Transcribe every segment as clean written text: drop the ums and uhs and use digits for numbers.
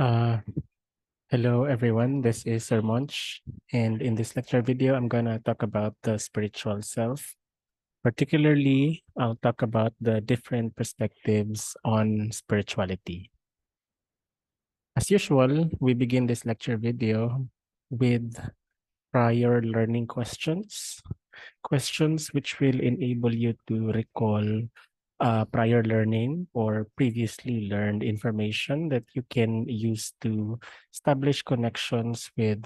Uh, Hello everyone, this is Sir Monch, and in this lecture video, I'm gonna talk about the spiritual self. Particularly, I'll talk about the different perspectives on spirituality. As usual, we begin this lecture video with prior learning questions, questions which will enable you to recall prior learning or previously learned information that you can use to establish connections with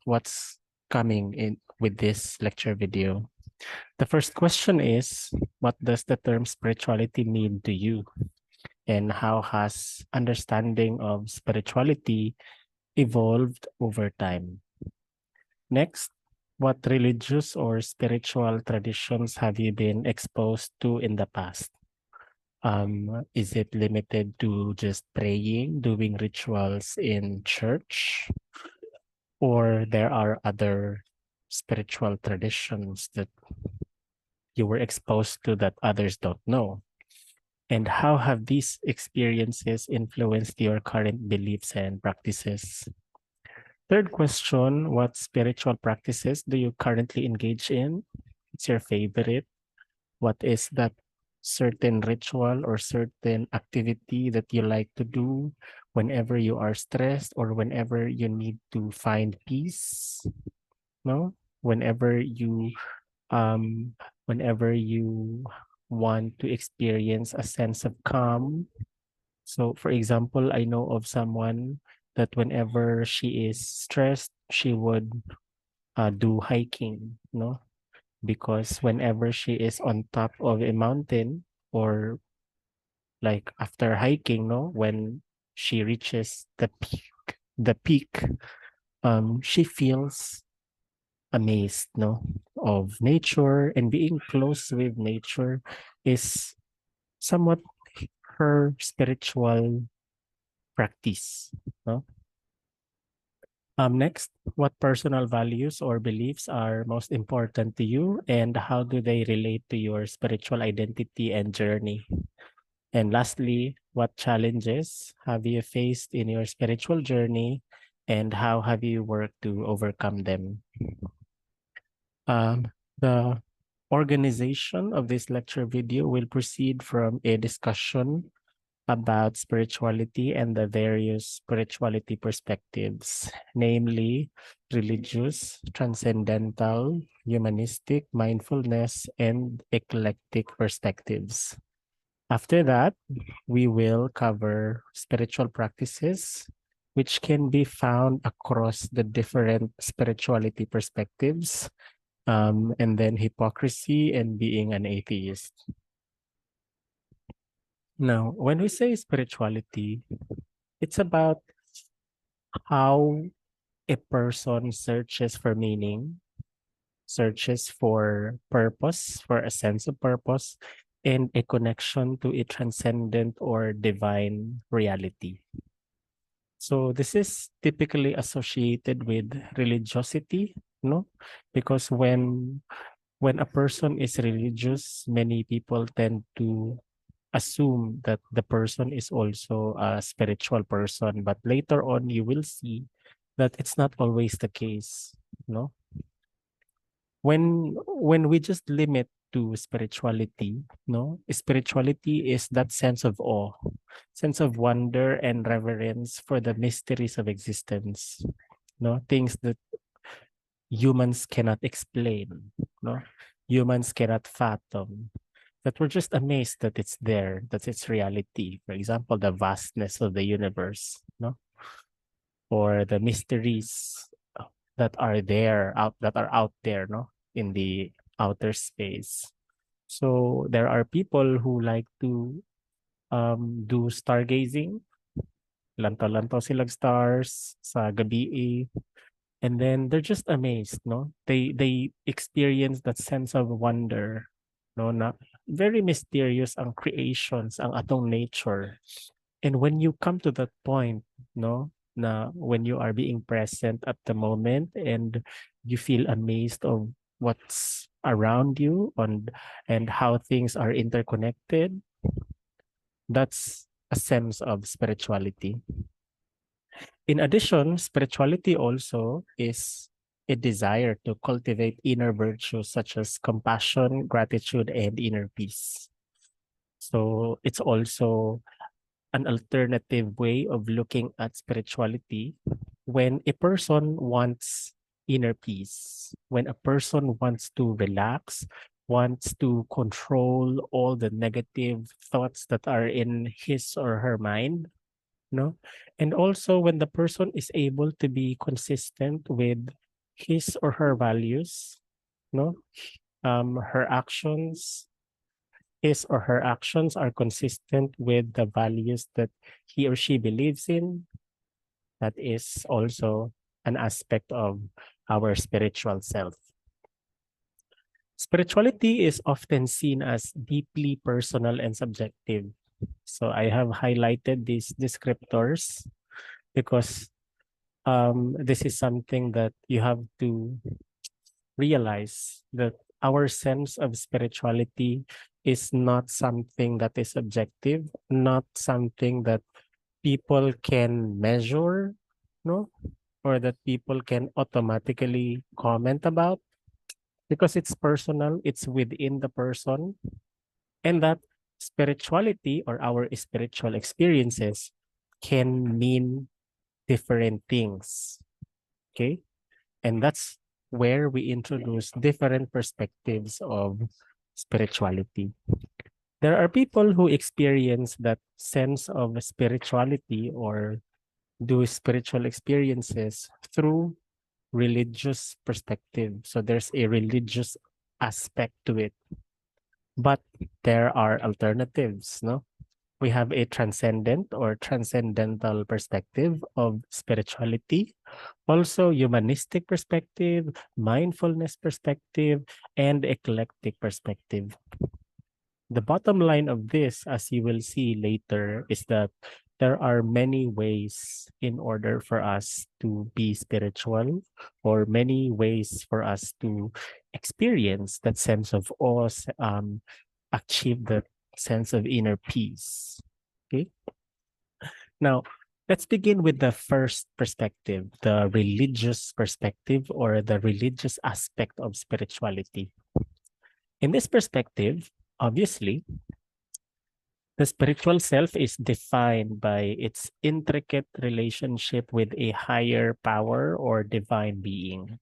what's coming in with this lecture video. The first question is, what does the term spirituality mean to you? And how has understanding of spirituality evolved over time? Next, what religious or spiritual traditions have you been exposed to in the past? Is it limited to just praying, doing rituals in church? Or there are other spiritual traditions that you were exposed to that others don't know? And how have these experiences influenced your current beliefs and practices? Third question, what spiritual practices do you currently engage in? What's your favorite? What is that certain ritual or certain activity that you like to do whenever you are stressed or whenever you need to find peace? No? Whenever you um whenever you want to experience a sense of calm. So for example, I know of someone that whenever she is stressed, she would do hiking, no? Because whenever she is on top of a mountain or like after hiking, no, when she reaches the peak, she feels amazed, no, of nature, and being close with nature is somewhat her spiritual practice, no? Next, what personal values or beliefs are most important to you, and how do they relate to your spiritual identity and journey? And lastly, what challenges have you faced in your spiritual journey, and how have you worked to overcome them? The organization of this lecture video will proceed from a discussion about spirituality and the various spirituality perspectives, namely religious, transcendental, humanistic, mindfulness, and eclectic perspectives. After that, we will cover spiritual practices, which can be found across the different spirituality perspectives, and then hypocrisy and being an atheist. Now, when we say spirituality, it's about how a person searches for meaning, searches for purpose, for a sense of purpose, and a connection to a transcendent or divine reality. So this is typically associated with religiosity, no? Because when a person is religious, many people tend to assume that the person is also a spiritual person, but later on you will see that it's not always the case, no? When we just limit to spirituality, no? Spirituality is that sense of awe, sense of wonder and reverence for the mysteries of existence, no? Things that humans cannot explain, no? Humans cannot fathom, that we're just amazed that it's there, that it's reality. For example, the vastness of the universe, no? Or the mysteries that are out there, no? In the outer space. So there are people who like to do stargazing, lantaw-lantaw silag stars sa gabi, and then they're just amazed, no? They experience that sense of wonder, no, na very mysterious ang creations, ang atong nature. And when you come to that point, no, na when you are being present at the moment and you feel amazed of what's around you and how things are interconnected, that's a sense of spirituality. In addition, spirituality also is a desire to cultivate inner virtues such as compassion, gratitude, and inner peace. So it's also an alternative way of looking at spirituality when a person wants inner peace, when a person wants to relax, wants to control all the negative thoughts that are in his or her mind, no? And also when the person is able to be consistent with his or her values, no? Her actions, his or her actions are consistent with the values that he or she believes in. That is also an aspect of our spiritual self. Spirituality is often seen as deeply personal and subjective. So I have highlighted these descriptors because this is something that you have to realize that our sense of spirituality is not something that is objective, not something that people can measure, no, or that people can automatically comment about because it's personal, it's within the person, and that spirituality or our spiritual experiences can mean different things. Okay. And that's where we introduce different perspectives of spirituality. There are people who experience that sense of spirituality or do spiritual experiences through religious perspective. So there's a religious aspect to it. But there are alternatives, no? We have a transcendent or transcendental perspective of spirituality, also humanistic perspective, mindfulness perspective, and eclectic perspective. The bottom line of this, as you will see later, is that there are many ways in order for us to be spiritual, or many ways for us to experience that sense of awe, achieve the sense of inner peace. Okay. Now, let's begin with the first perspective, the religious perspective or the religious aspect of spirituality. In this perspective, obviously, the spiritual self is defined by its intricate relationship with a higher power or divine being.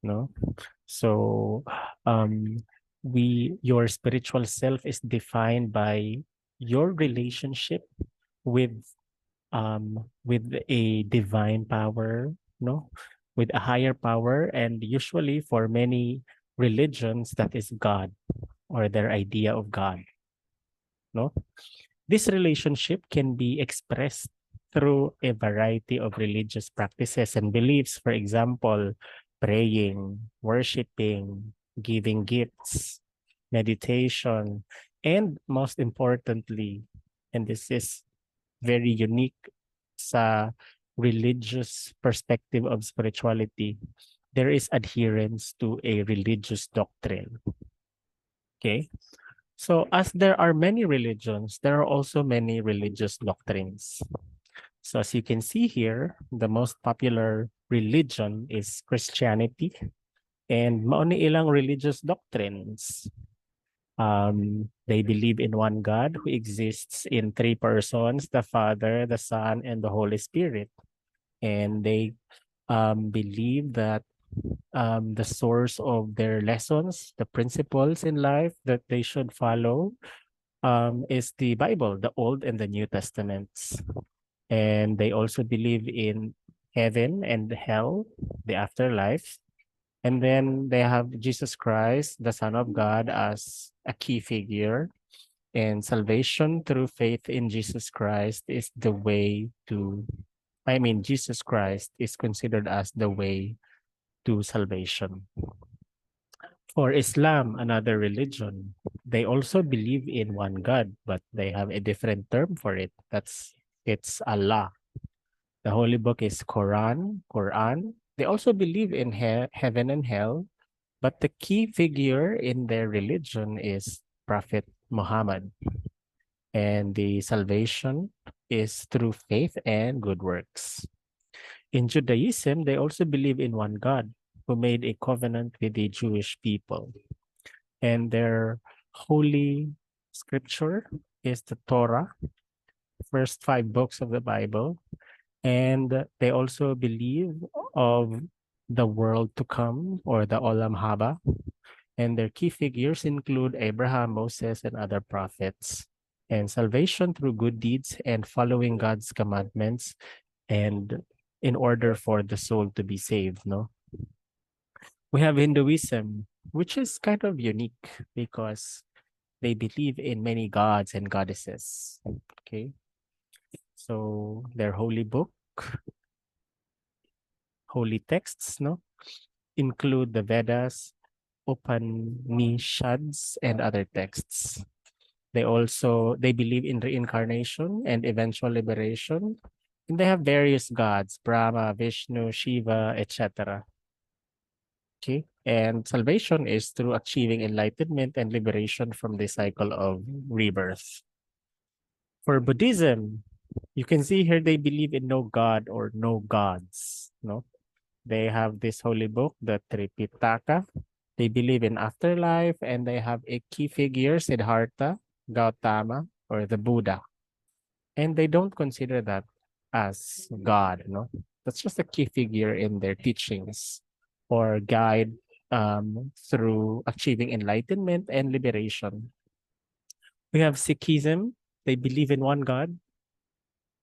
No? So your spiritual self is defined by your relationship with with a divine power, no, with a higher power, and usually for many religions that is God or their idea of God, no. This relationship can be expressed through a variety of religious practices and beliefs. For example, praying, worshiping, giving gifts, meditation, and most importantly, and this is very unique sa religious perspective of spirituality, there is adherence to a religious doctrine. Okay? So as there are many religions, there are also many religious doctrines. So as you can see here, the most popular religion is Christianity, and mauni ilang religious doctrines. They believe in one God who exists in three persons, the Father, the Son, and the Holy Spirit. And they believe that the source of their lessons, the principles in life that they should follow, is the Bible, the Old and the New Testaments. And they also believe in heaven and hell, the afterlife. And then they have Jesus Christ, the Son of God, as a key figure. And salvation through faith in Jesus Christ is the way to, Jesus Christ is considered as the way to salvation. For Islam, another religion, they also believe in one God, but they have a different term for it. It's Allah. The holy book is Quran. They also believe in heaven and hell, but the key figure in their religion is Prophet Muhammad. And the salvation is through faith and good works. In Judaism, they also believe in one God who made a covenant with the Jewish people. And their holy scripture is the Torah, first five books of the Bible. And they also believe of the world to come, or the Olam Haba. And their key figures include Abraham, Moses, and other prophets. And salvation through good deeds and following God's commandments, and in order for the soul to be saved, no? We have Hinduism, which is kind of unique because they believe in many gods and goddesses. Okay. So their holy book, holy texts, no, include the Vedas, Upanishads, and other texts. They believe in reincarnation and eventual liberation. And they have various gods, Brahma, Vishnu, Shiva, etc. Okay. And salvation is through achieving enlightenment and liberation from the cycle of rebirth. For Buddhism, you can see here they believe in no god or no gods. No, they have this holy book, the Tripitaka. They believe in afterlife, and they have a key figure, Siddhartha, Gautama, or the Buddha. And they don't consider that as God. No, that's just a key figure in their teachings or guide through achieving enlightenment and liberation. We have Sikhism. They believe in one God,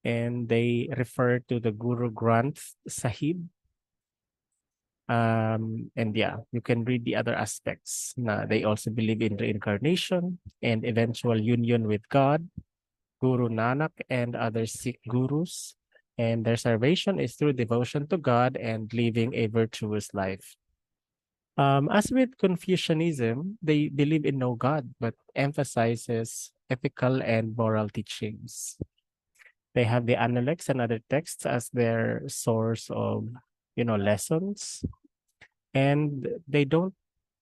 and they refer to the Guru Granth Sahib. And yeah, you can read the other aspects. They also believe in reincarnation and eventual union with God, Guru Nanak, and other Sikh gurus. And their salvation is through devotion to God and living a virtuous life. As with Confucianism, they believe in no God, but emphasizes ethical and moral teachings. They have the Analects and other texts as their source of, lessons. And they don't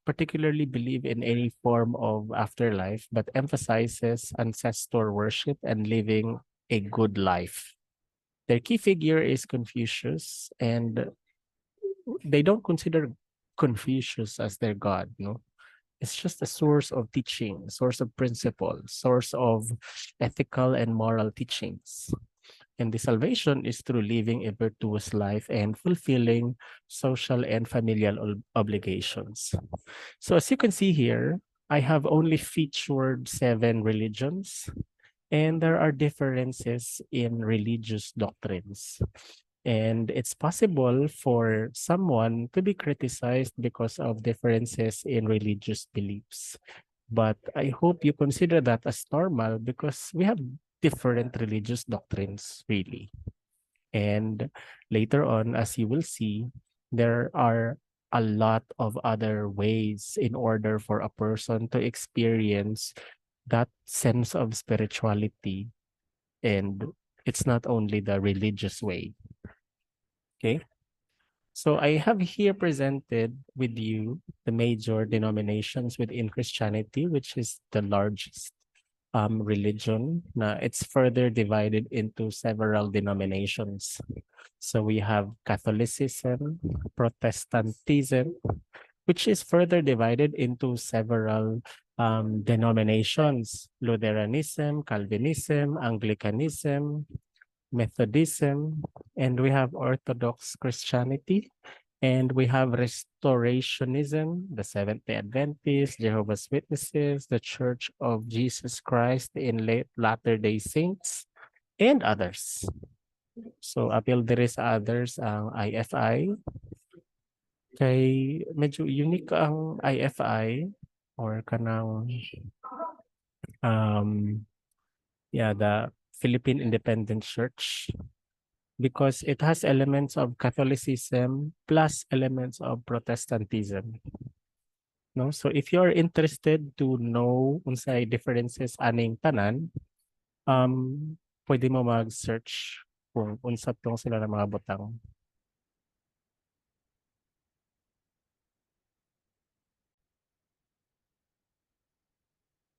particularly believe in any form of afterlife, but emphasizes ancestor worship and living a good life. Their key figure is Confucius, and they don't consider Confucius as their god, no? It's just a source of teaching, source of principle, source of ethical and moral teachings. And the salvation is through living a virtuous life and fulfilling social and familial obligations. So as you can see here, I have only featured 7 religions, and there are differences in religious doctrines. And it's possible for someone to be criticized because of differences in religious beliefs. But I hope you consider that as normal because we have different religious doctrines, really. And later on, as you will see, there are a lot of other ways in order for a person to experience that sense of spirituality. And it's not only the religious way. Okay. So I have here presented with you the major denominations within Christianity, which is the largest religion. Now it's further divided into several denominations. So we have Catholicism, Protestantism, which is further divided into several denominations: Lutheranism, Calvinism, Anglicanism, Methodism, and we have Orthodox Christianity, and we have Restorationism, the Seventh-day Adventists, Jehovah's Witnesses, the Church of Jesus Christ in Latter-day Saints, and others. So appeal there is others ang IFI. Kay medyo unique ang IFI or kanang um the Philippine Independent Church, because it has elements of Catholicism plus elements of Protestantism. No? So if you're interested to know unsay differences aning tanan, pwede mo mag-search kung unsa tong sila ng mga butang.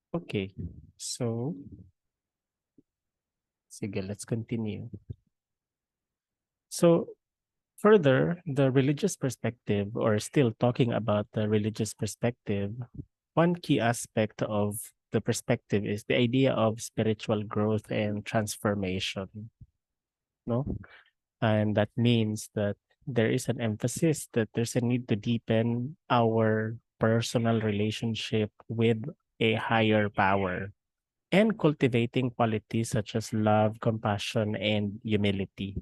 Okay. So Sige, let's continue. So further, the religious perspective, or still talking about the religious perspective, one key aspect of the perspective is the idea of spiritual growth and transformation. No? And that means that there is an emphasis that there's a need to deepen our personal relationship with a higher power and cultivating qualities such as love, compassion, and humility.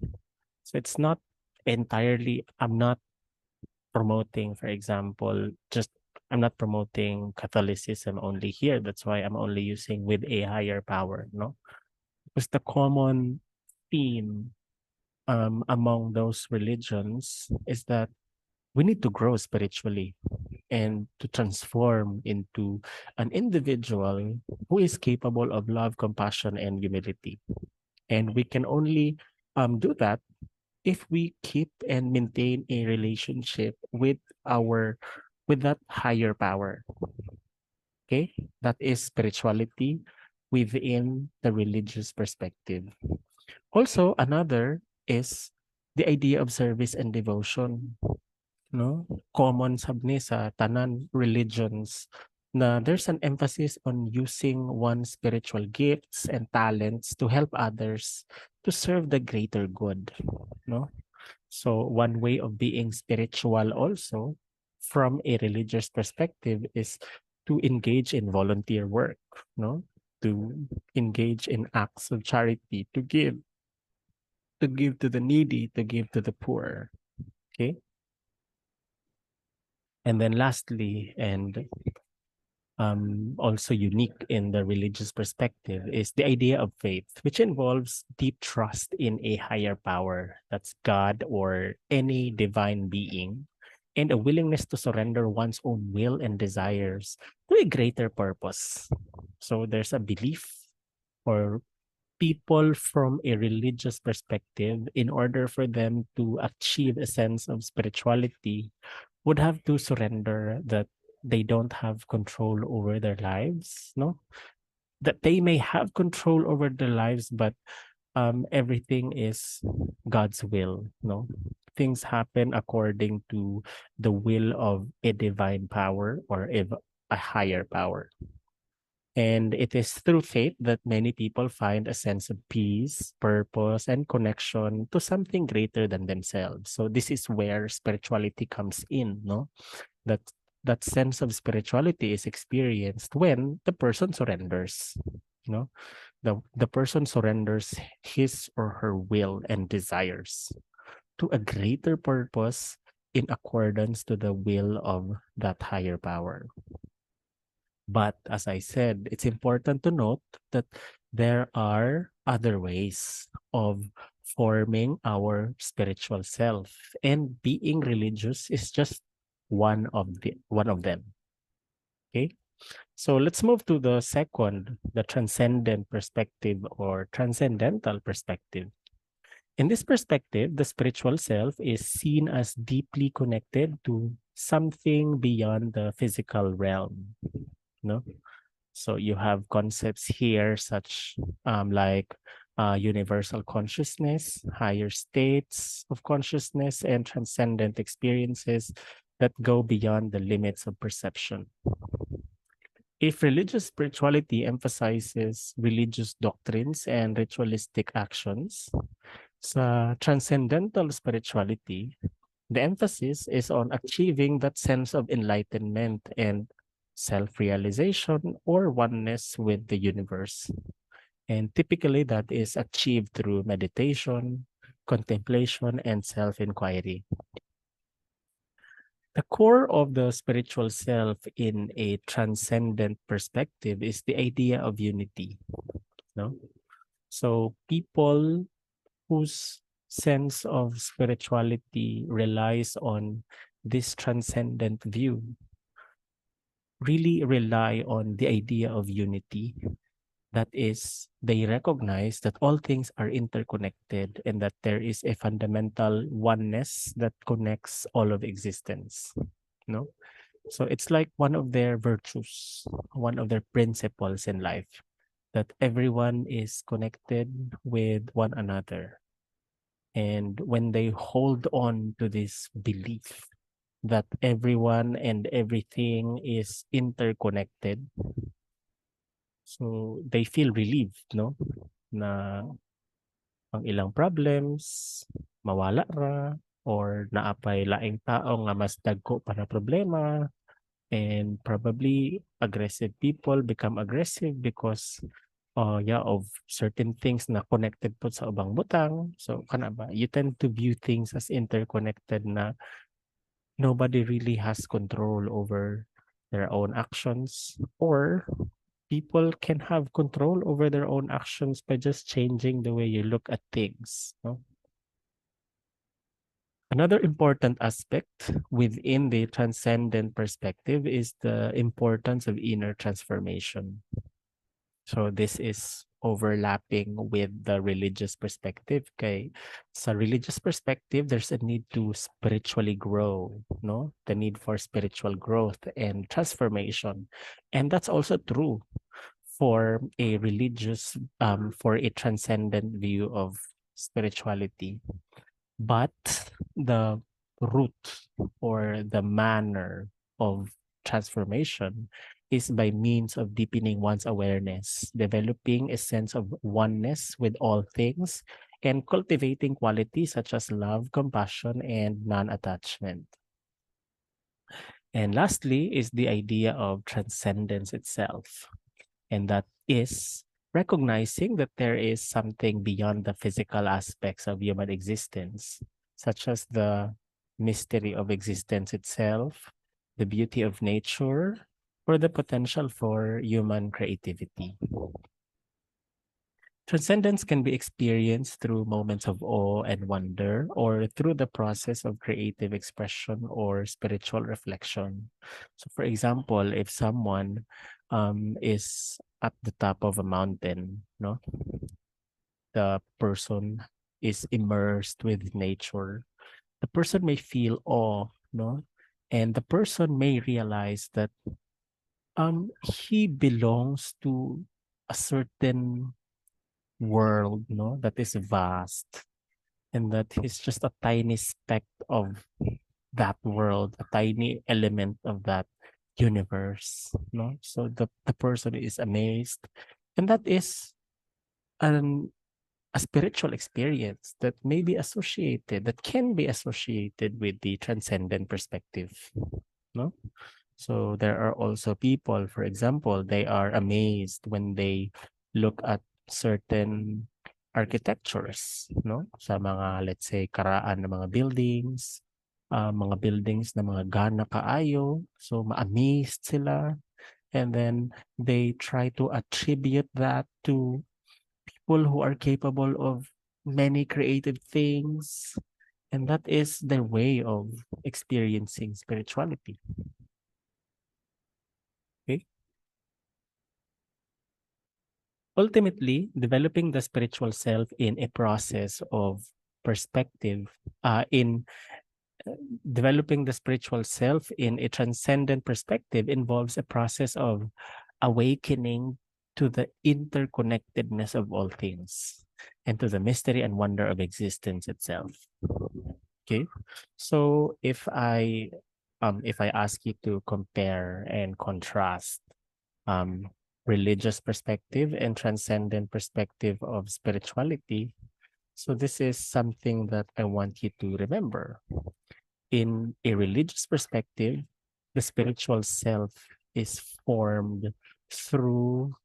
So it's not entirely, I'm not promoting, for example, just I'm not promoting Catholicism only here. That's why I'm only using with a higher power, no? Because the common theme among those religions is that we need to grow spiritually and to transform into an individual who is capable of love, compassion, and humility. And we can only do that if we keep and maintain a relationship with our with that higher power. Okay, that is spirituality within the religious perspective. Also, another is the idea of service and devotion. No, common sab ni sa tanan religions na there's an emphasis on using one's spiritual gifts and talents to help others to serve the greater good. No, so one way of being spiritual also from a religious perspective is to engage in volunteer work, no? To engage in acts of charity, to give to the needy, to give to the poor. Okay. And then lastly, and also unique in the religious perspective, is the idea of faith, which involves deep trust in a higher power, that's God or any divine being, and a willingness to surrender one's own will and desires to a greater purpose. So there's a belief, or people from a religious perspective, in order for them to achieve a sense of spirituality, would have to surrender that they don't have control over their lives, no? That they may have control over their lives, but everything is God's will, no? Things happen according to the will of a divine power or a higher power. And it is through faith that many people find a sense of peace, purpose, and connection to something greater than themselves. So this is where spirituality comes in, no? That that sense of spirituality is experienced when the person surrenders, you know? The person surrenders his or her will and desires to a greater purpose in accordance to the will of that higher power. But as I said, it's important to note that there are other ways of forming our spiritual self, and being religious is just one of them. Okay? So let's move to the second, the transcendent perspective or transcendental perspective. In this perspective, the spiritual self is seen as deeply connected to something beyond the physical realm. No? So you have concepts here such like universal consciousness, higher states of consciousness, and transcendent experiences that go beyond the limits of perception. If religious spirituality emphasizes religious doctrines and ritualistic actions, sa transcendental spirituality, the emphasis is on achieving that sense of enlightenment and self-realization or oneness with the universe. And typically that is achieved through meditation, contemplation, and self-inquiry. The core of the spiritual self in a transcendent perspective is the idea of unity. No? So people whose sense of spirituality relies on this transcendent view really rely on the idea of unity. That is, they recognize that all things are interconnected and that there is a fundamental oneness that connects all of existence. No? So it's like one of their virtues, one of their principles in life, that everyone is connected with one another. And when they hold on to this belief that everyone and everything is interconnected, so they feel relieved, no? Na ang ilang problems, mawala ra, or naapay laing tao nga mas dagko para problema, and probably aggressive people become aggressive because yeah, of certain things na connected po sa ubang butang. So kana ba, you tend to view things as interconnected na nobody really has control over their own actions, or people can have control over their own actions by just changing the way you look at things, no? Another important aspect within the transcendent perspective is the importance of inner transformation. So this is overlapping with the religious perspective. Kay sa religious perspective, there's a need to spiritually grow, no? The need for spiritual growth and transformation. And that's also true for a religious, for a transcendent view of spirituality. But the root or the manner of transformation is by means of deepening one's awareness, developing a sense of oneness with all things, and cultivating qualities such as love, compassion, and non attachment. And lastly is the idea of transcendence itself. And that is recognizing that there is something beyond the physical aspects of human existence, such as the mystery of existence itself, the beauty of nature, or the potential for human creativity. Transcendence can be experienced through moments of awe and wonder, or through the process of creative expression or spiritual reflection. So, for example, if someone is at the top of a mountain, no, the person is immersed with nature. The person may feel awe, no, and the person may realize that he belongs to a certain world, no, that is vast, and that he's just a tiny speck of that world, a tiny element of that universe, no. So the person is amazed, and that is an a spiritual experience that may be associated, that can be associated with the transcendent perspective, no. So there are also people, for example, they are amazed when they look at certain architectures, no? Sa mga, let's say, karaan ng mga buildings na mga gana kaayo. So ma-amazed sila. And then they try to attribute that to people who are capable of many creative things. And that is their way of experiencing spirituality. Okay. Ultimately, developing the spiritual self in a process of perspective, in developing the spiritual self in a transcendent perspective involves a process of awakening to the interconnectedness of all things and to the mystery and wonder of existence itself. Okay, so if I ask you to compare and contrast um, religious perspective and transcendent perspective of spirituality. So this is something that I want you to remember. In a religious perspective, the spiritual self is formed through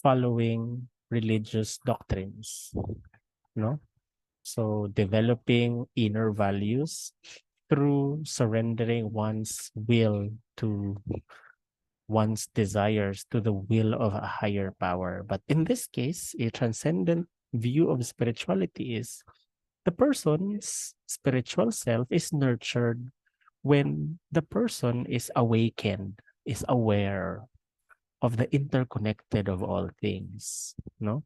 following religious doctrines, no? So developing inner values through surrendering one's will to one's desires to the will of a higher power. But in this case, a transcendent view of spirituality is the person's spiritual self is nurtured when the person is awakened, is aware of the interconnected of all things, no?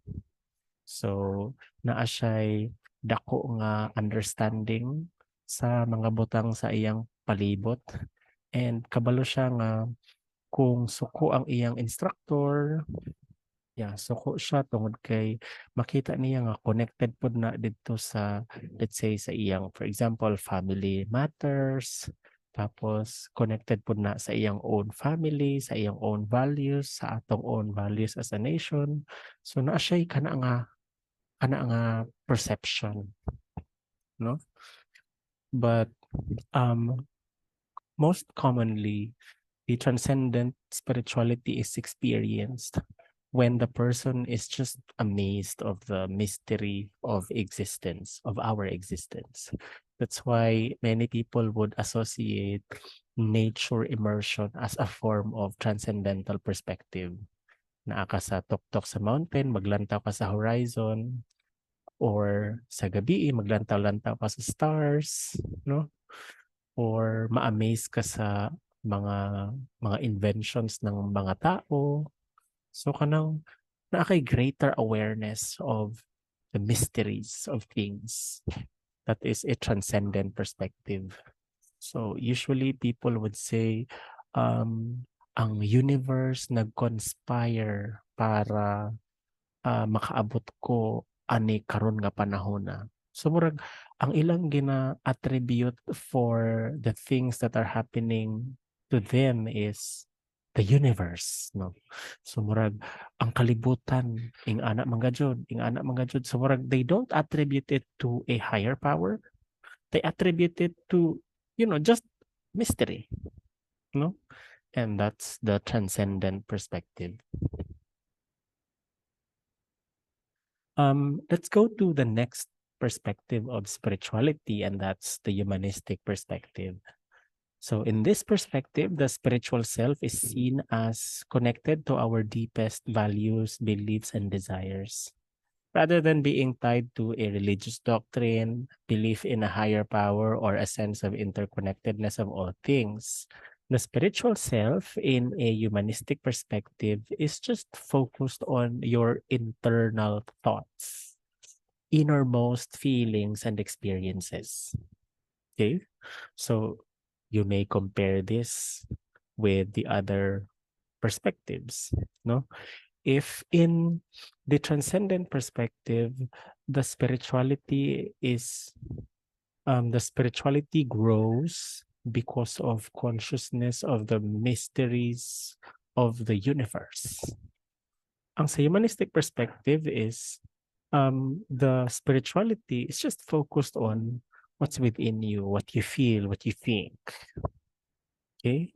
So, naa siya'y dako nga understanding sa mga butang sa iyang palibot, and kabalo siya nga kung suko ang iyang instructor, Yeah, suko siya tungod kay makita niya nga connected pud na didto sa, let's say, sa iyang, for example, family matters, tapos connected pud na sa iyang own family, sa iyang own values, sa atong own values as a nation. So naa siya kana nga perception, no? But most commonly, the transcendent spirituality is experienced when the person is just amazed of the mystery of existence, of our existence. That's why many people would associate nature immersion as a form of transcendental perspective. Naa ka sa tuktok sa mountain, maglantaw ka sa horizon, or sa gabi, maglantaw-lantaw ka sa stars, no? Or ma-amaze ka sa mga mga inventions ng mga tao. So kanang naa kay greater awareness of the mysteries of things. That is a transcendent perspective. So usually people would say, ang universe nag-conspire para makaabot ko ani karon nga panahona. So murag ang ilang gina-attribute for the things that are happening to them is the universe, no? So murag ang kalibutan ing ana manggajud, ing ana manggajud. So murag they don't attribute it to a higher power. They attribute it to, just mystery, no? And that's the transcendent perspective. Let's go to the next perspective of spirituality, and that's the humanistic perspective. So, in this perspective, the spiritual self is seen as connected to our deepest values, beliefs, and desires. Rather than being tied to a religious doctrine, belief in a higher power, or a sense of interconnectedness of all things, the spiritual self in a humanistic perspective is just focused on your internal thoughts, innermost feelings, and experiences. Okay? So you may compare this with the other perspectives, no? If in the transcendent perspective, the spirituality grows because of consciousness of the mysteries of the universe. Ang sa humanistic perspective is the spirituality is just focused on what's within you, what you feel, what you think, okay?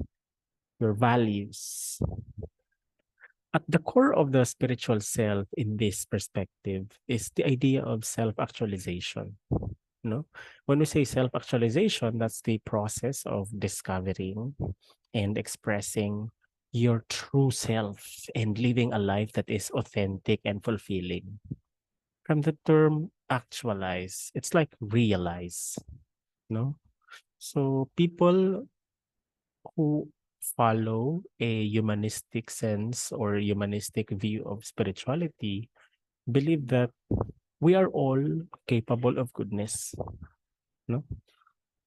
Your values. At the core of the spiritual self in this perspective is the idea of self-actualization. No? When we say self-actualization, that's the process of discovering and expressing your true self and living a life that is authentic and fulfilling. From the term actualize, it's like realize, no? So people who follow a humanistic sense or humanistic view of spirituality believe that we are all capable of goodness, no?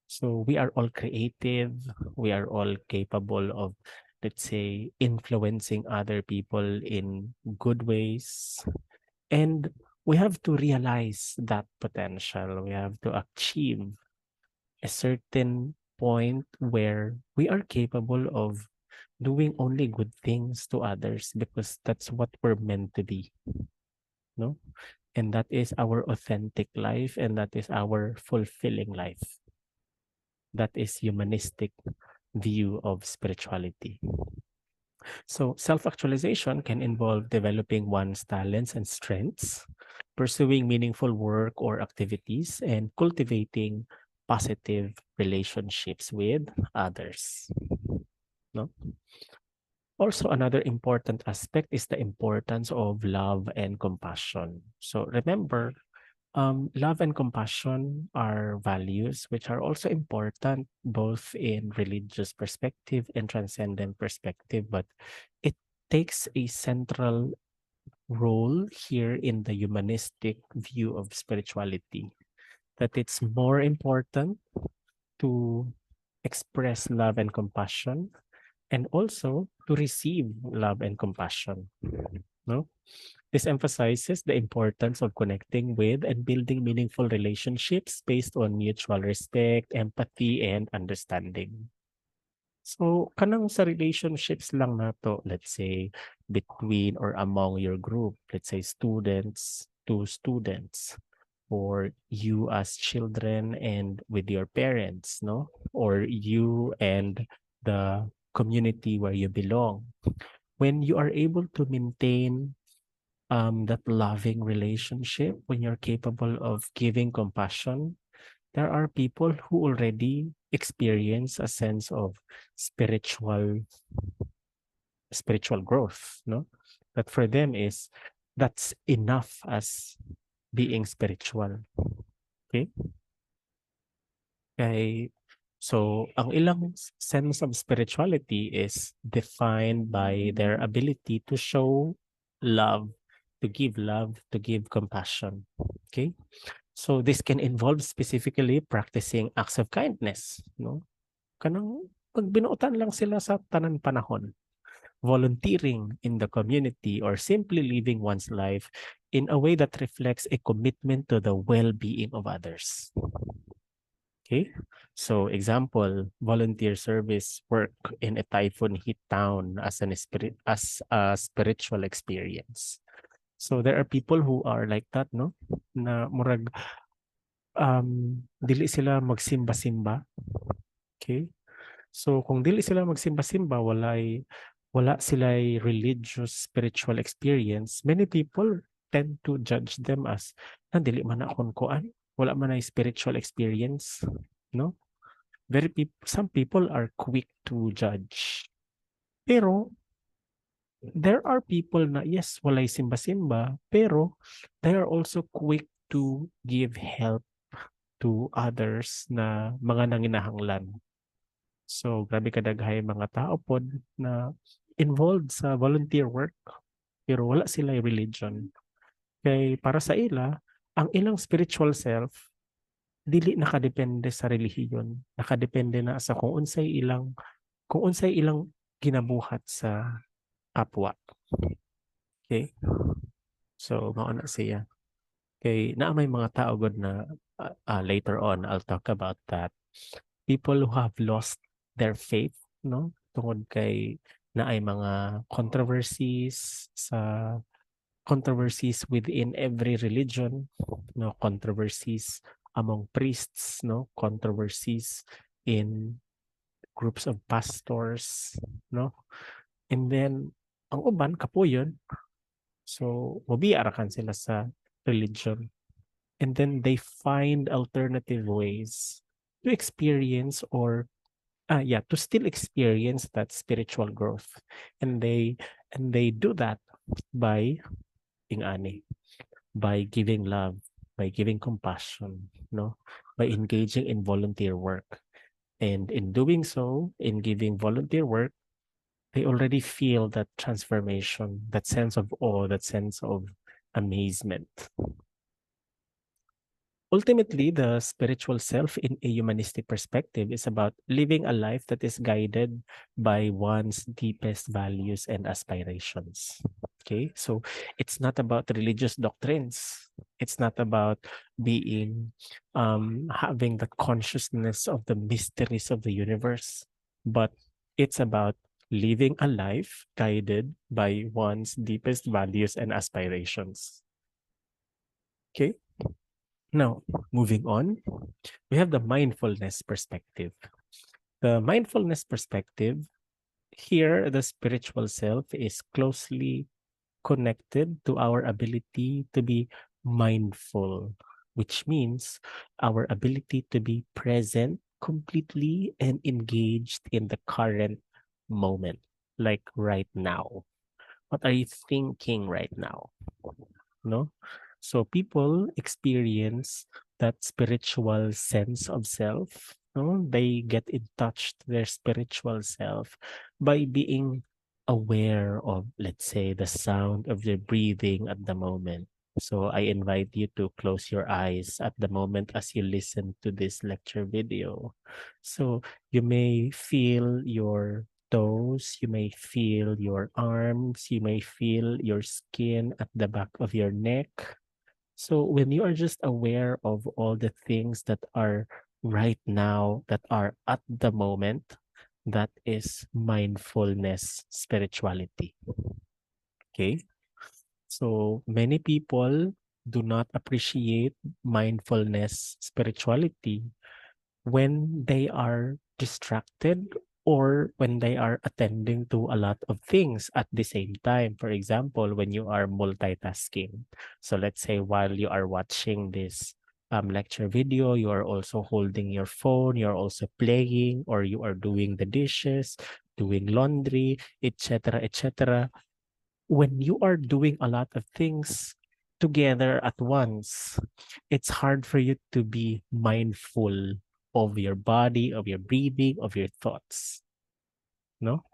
So we are all creative, we are all capable of, let's say, influencing other people in good ways. And we have to realize that potential. We have to achieve a certain point where we are capable of doing only good things to others because that's what we're meant to be, no? And that is our authentic life, and that is our fulfilling life. That is humanistic view of spirituality. So self-actualization can involve developing one's talents and strengths, pursuing meaningful work or activities, and cultivating positive relationships with others. No? Also, another important aspect is the importance of love and compassion. So remember, love and compassion are values which are also important both in religious perspective and transcendent perspective, but it takes a central role here in the humanistic view of spirituality, that it's more important to express love and compassion and also to receive love and compassion. No? This emphasizes the importance of connecting with and building meaningful relationships based on mutual respect, empathy, and understanding. So, kanang sa relationships lang nato, let's say, between or among your group, let's say students to students, or you as children and with your parents, no? Or you and the community where you belong. When you are able to maintain that loving relationship, when you're capable of giving compassion, there are people who already experience a sense of spiritual spiritual growth, no? That for them is that's enough as being spiritual. Okay? Kay, so ang ilang sense of spirituality is defined by their ability to show love, to give compassion. Okay? So this can involve specifically practicing acts of kindness, no? Kanang pagbinuotan lang sila sa tanan panahon, volunteering in the community, or simply living one's life in a way that reflects a commitment to the well-being of others. Okay? So example, volunteer service work in a typhoon hit town as a spiritual experience. So there are people who are like that, no? Na murag dili sila magsimba-simba. Okay? So kung dili sila magsimba-simba, wala sila'y religious spiritual experience, many people tend to judge them as dili man na akong kuan, wala man ay spiritual experience, no? Some people are quick to judge. Pero there are people na yes, walay simba-simba, pero they are also quick to give help to others na mga nanginahanglan. So, grabe kadaghay mga tao pod na involved sa volunteer work pero wala sila religion. Kay para sa ila, ang ilang spiritual self dili nakadepende sa relihiyon. Nakadepende na sa kung unsay ilang ginabuhat sa kapwa. Okay? So, mao na siya. Kay naa may mga tao god na later on I'll talk about that. People who have lost their faith, no? Tungod kay na ay mga controversies within every religion, no? Controversies among priests, no? Controversies in groups of pastors, no? And then ang uban kapuyon, so mobiarakan sila sa religion. And then they find alternative ways to experience or to still experience that spiritual growth. And they do that by ingani, by giving love, by giving compassion, no? By engaging in volunteer work. And in doing so, in giving volunteer work, they already feel that transformation, that sense of awe, that sense of amazement. Ultimately, the spiritual self in a humanistic perspective is about living a life that is guided by one's deepest values and aspirations. Okay, so it's not about religious doctrines. It's not about being having the consciousness of the mysteries of the universe, but it's about living a life guided by one's deepest values and aspirations. Okay. Now, moving on, we have the mindfulness perspective. The mindfulness perspective, here the spiritual self is closely connected to our ability to be mindful, which means our ability to be present completely and engaged in the current moment, like right now. What are you thinking right now? No? So people experience that spiritual sense of self. No? They get in touch to their spiritual self by being aware of, let's say, the sound of your breathing at the moment. So I invite you to close your eyes at the moment as you listen to this lecture video. So you may feel your toes, you may feel your arms, you may feel your skin at the back of your neck. So when you are just aware of all the things that are right now, that are at the moment, that is mindfulness spirituality. Okay? So many people do not appreciate mindfulness spirituality when they are distracted or when they are attending to a lot of things at the same time. For example, when you are multitasking. So let's say while you are watching this lecture video, you are also holding your phone, you're also playing, or you are doing the dishes, doing laundry, etc., etc. When you are doing a lot of things together at once, it's hard for you to be mindful of your body, of your breathing, of your thoughts. No?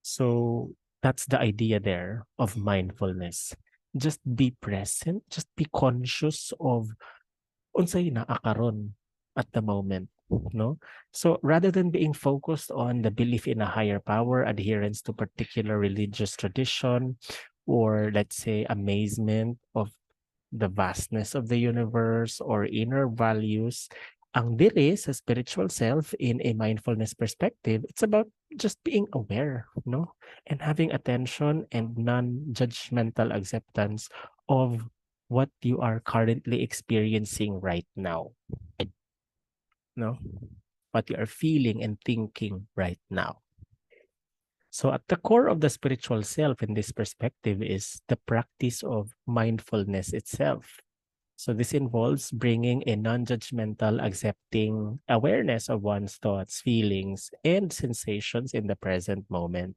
So that's the idea there of mindfulness. Just be present, just be conscious of unsay naakaron at the moment. No? So rather than being focused on the belief in a higher power, adherence to particular religious tradition, or let's say amazement of the vastness of the universe or inner values, ang diri sa spiritual self in a mindfulness perspective, it's about just being aware, no? And having attention and non-judgmental acceptance of what you are currently experiencing right now, no? What you are feeling and thinking right now. So at the core of the spiritual self in this perspective is the practice of mindfulness itself. So this involves bringing a non-judgmental, accepting awareness of one's thoughts, feelings, and sensations in the present moment.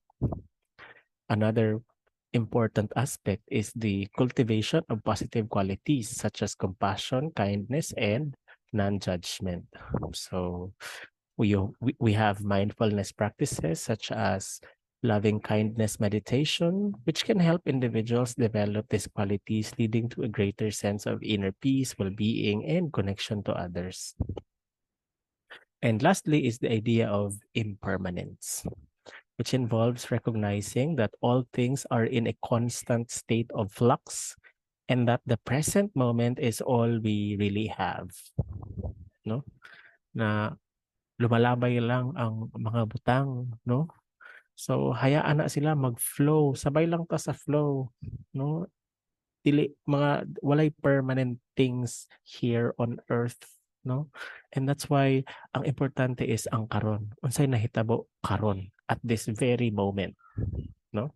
Another important aspect is the cultivation of positive qualities such as compassion, kindness, and non-judgment. So we have mindfulness practices such as loving kindness meditation, which can help individuals develop these qualities, leading to a greater sense of inner peace, well-being, and connection to others. And lastly is the idea of impermanence, which involves recognizing that all things are in a constant state of flux and that the present moment is all we really have. No? Na lumalabay lang ang mga butang, no? So hayaan na sila mag-flow, sabay lang ta sa flow, no? Dili mga walay permanent things here on earth, no? And that's why ang importante is ang karon. Unsay nahitabo karon at this very moment, no?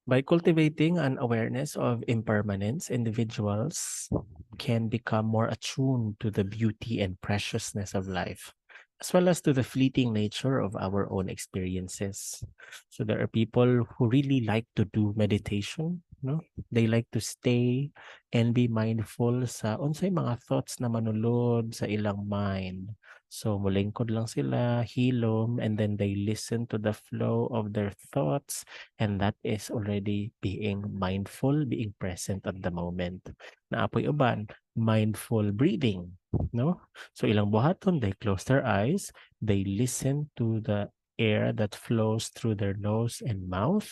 By cultivating an awareness of impermanence, individuals can become more attuned to the beauty and preciousness of life, as well as to the fleeting nature of our own experiences. So there are people who really like to do meditation, no? They like to stay and be mindful sa unsay mga thoughts na manulod sa ilang mind. So mulingkod lang sila, hilom, and then they listen to the flow of their thoughts. And that is already being mindful, being present at the moment. Naapoy uban, mindful breathing, no? So ilang buhaton, they close their eyes, they listen to the air that flows through their nose and mouth.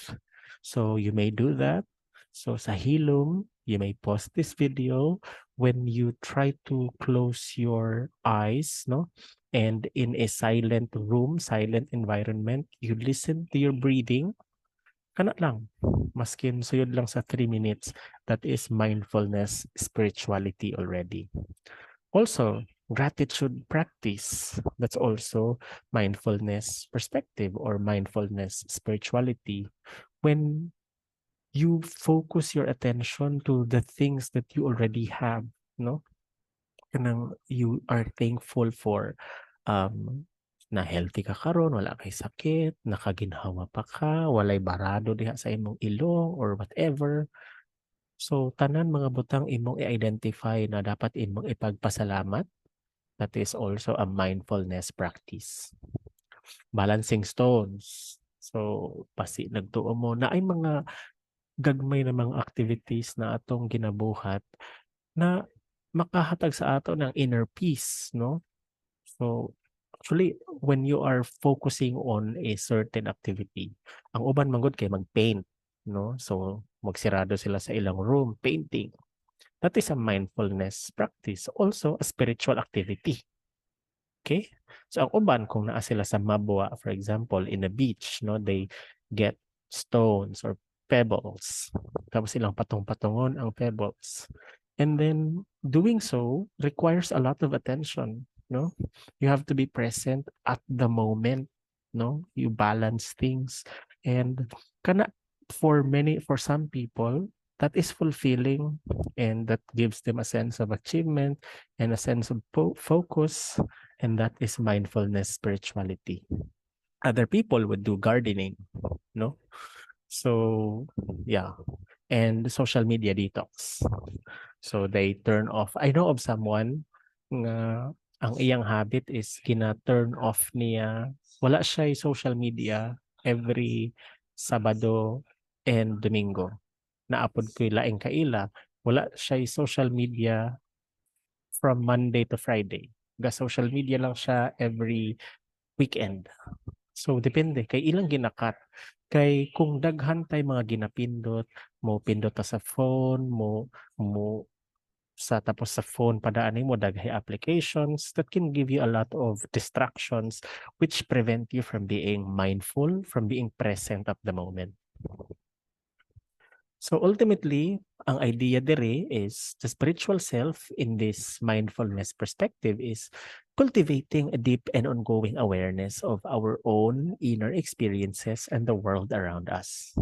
So you may do that. So sa hilom, you may pause this video when you try to close your eyes, no? And in a silent room, silent environment, you listen to your breathing. Kana lang, maskin suyod lang sa 3 minutes, that is mindfulness spirituality already. Also, gratitude practice, that's also mindfulness perspective or mindfulness spirituality. When you focus your attention to the things that you already have, no? Kanang you are thankful for na healthy ka karon, wala kay sakit, nakaginhawa pa ka, walay barado diha sa imong ilong or whatever. So tanan mga butang imong i-identify na dapat imong ipagpasalamat. That is also a mindfulness practice. Balancing stones. So pasi nagtuo mo na ay mga gagmay na mga activities na atong ginabuhat na makahatag sa ato ng inner peace, no? So Actually, when you are focusing on a certain activity, ang uban manggod kay mag-paint, no? So, magsirado sila sa ilang room, painting. That is a mindfulness practice, also a spiritual activity. Okay? So, ang uban, kung naa sila sa Mabwa, for example, in a beach, no? They get stones or pebbles. Tapos silang patong-patungon ang pebbles. And then, doing so requires a lot of attention, no? You have to be present at the moment, no? You balance things. And kana, for some people, that is fulfilling and that gives them a sense of achievement and a sense of focus, and that is mindfulness spirituality. Other people would do gardening, no? So, yeah. And social media detox. So they turn off. I know of someone nga ang iyang habit is kina-turn off niya. Wala siya social media every Sabado and Domingo. Naapod ko'y laing kaila. Wala siya social media from Monday to Friday. Ga social media lang siya every weekend. So depende kay ilang ginakat. Kay kung daghan tay mga ginapindot, mo pindot ta sa phone, mo tapos sa phone padaanin mo daghay applications that can give you a lot of distractions which prevent you from being mindful, from being present at the moment. So ultimately, ang idea dere is the spiritual self in this mindfulness perspective is cultivating a deep and ongoing awareness of our own inner experiences and the world around us.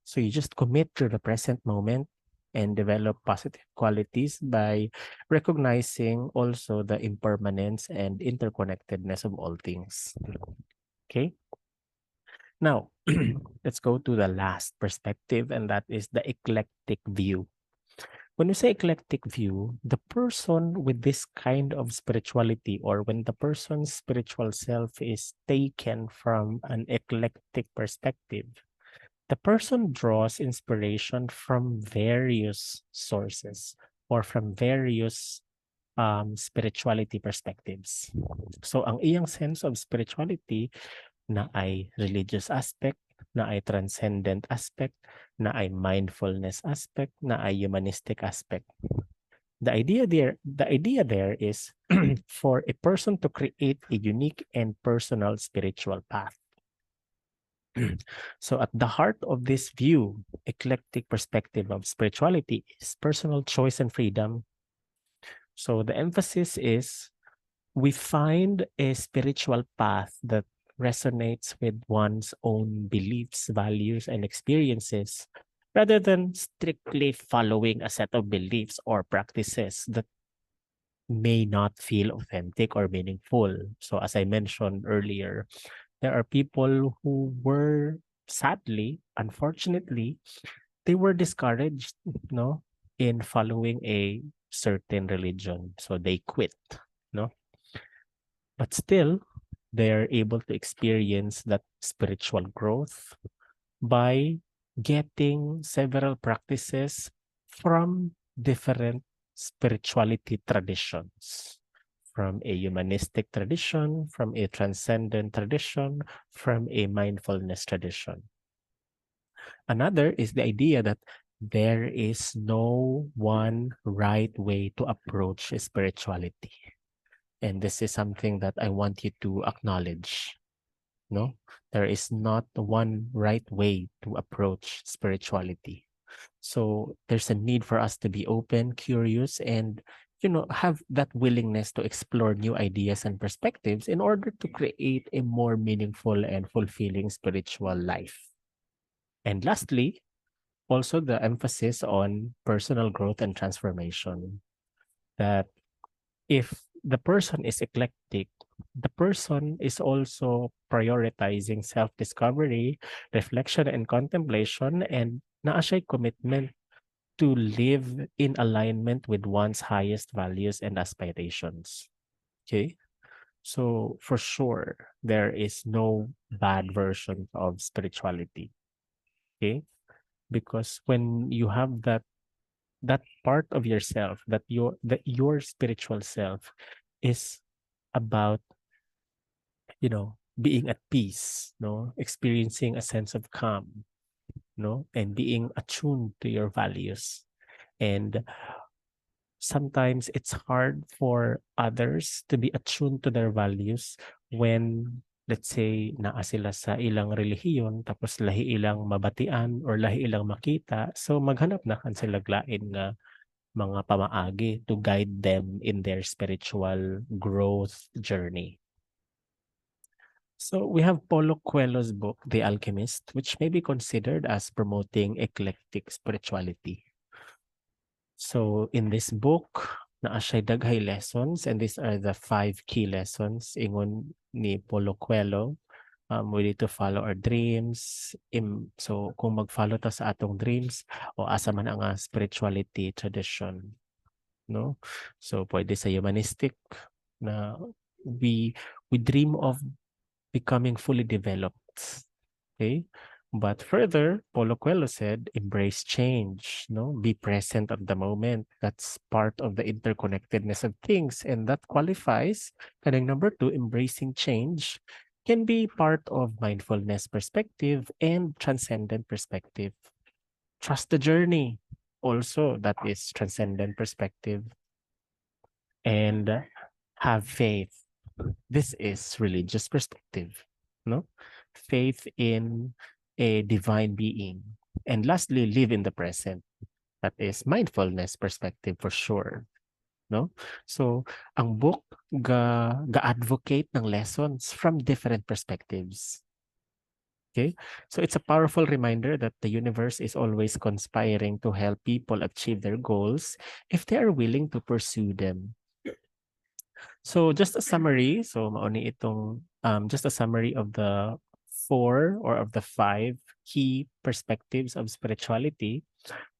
So you just commit to the present moment and develop positive qualities by recognizing also the impermanence and interconnectedness of all things. Okay? Now, let's go to the last perspective, and that is the eclectic view. When we say eclectic view, the person with this kind of spirituality, or when the person's spiritual self is taken from an eclectic perspective, the person draws inspiration from various sources or from various spirituality perspectives. So, ang iyang sense of spirituality na ay religious aspect, na ay transcendent aspect, na ay mindfulness aspect, na ay humanistic aspect. The idea there is for a person to create a unique and personal spiritual path. So at the heart of this view, eclectic perspective of spirituality is personal choice and freedom. So the emphasis is we find a spiritual path that resonates with one's own beliefs, values, and experiences, rather than strictly following a set of beliefs or practices that may not feel authentic or meaningful. So, as I mentioned earlier, there are people who were sadly, unfortunately, they were discouraged, no, in following a certain religion. So they quit, no? But still, they're able to experience that spiritual growth by getting several practices from different spirituality traditions, from a humanistic tradition, from a transcendent tradition, from a mindfulness tradition. Another is the idea that there is no one right way to approach spirituality. And this is something that I want you to acknowledge. No, there is not one right way to approach spirituality. So there's a need for us to be open, curious, and have that willingness to explore new ideas and perspectives in order to create a more meaningful and fulfilling spiritual life. And lastly, also the emphasis on personal growth and transformation. That if the person is eclectic, the person is also prioritizing self-discovery, reflection, and contemplation, and naa siya'y commitment to live in alignment with one's highest values and aspirations. Okay? So for sure, there is no bad version of spirituality. Okay? Because when you have that part of yourself, that your spiritual self is about being at peace, no, experiencing a sense of calm, no, and being attuned to your values. And sometimes it's hard for others to be attuned to their values when, let's say, naa sila sa ilang relihiyon tapos lahi ilang mabatian or lahi ilang makita. So maghanap na kan sila lain nga mga pamaagi to guide them in their spiritual growth journey. So we have Paulo Coelho's book, The Alchemist, which may be considered as promoting eclectic spirituality. So in this book, naa siya daghay lessons, and these are the 5 key lessons ingon ni Paulo Coelho. We need to follow our dreams. So kung mag-follow ta sa atong dreams, o asa man ang spirituality tradition, no? So pwede sa humanistic na we dream of becoming fully developed. Okay? But further, Paulo Coelho said, embrace change, no? Be present at the moment. That's part of the interconnectedness of things. And that qualifies, kanang number 2, embracing change can be part of mindfulness perspective and transcendent perspective. Trust the journey. Also, that is transcendent perspective. And have faith. This is religious perspective, no? Faith in a divine being. And lastly, live in the present. That is mindfulness perspective for sure, no? So, ang book ga-advocate ng lessons from different perspectives. Okay? So, it's a powerful reminder that the universe is always conspiring to help people achieve their goals if they are willing to pursue them. So just a summary, so mauni itong just a summary of the 4 or of the 5 key perspectives of spirituality.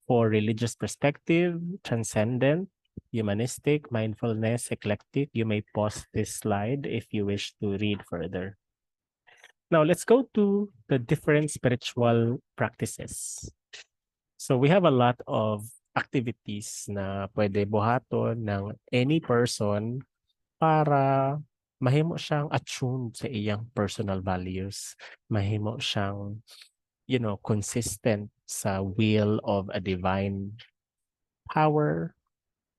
For religious perspective, transcendent, humanistic, mindfulness, eclectic. You may pause this slide if you wish to read further. Now let's go to the different spiritual practices. So we have a lot of activities na pwede buhaton ng any person para mahimo siyang attuned sa iyang personal values. Mahimo siyang, consistent sa will of a divine power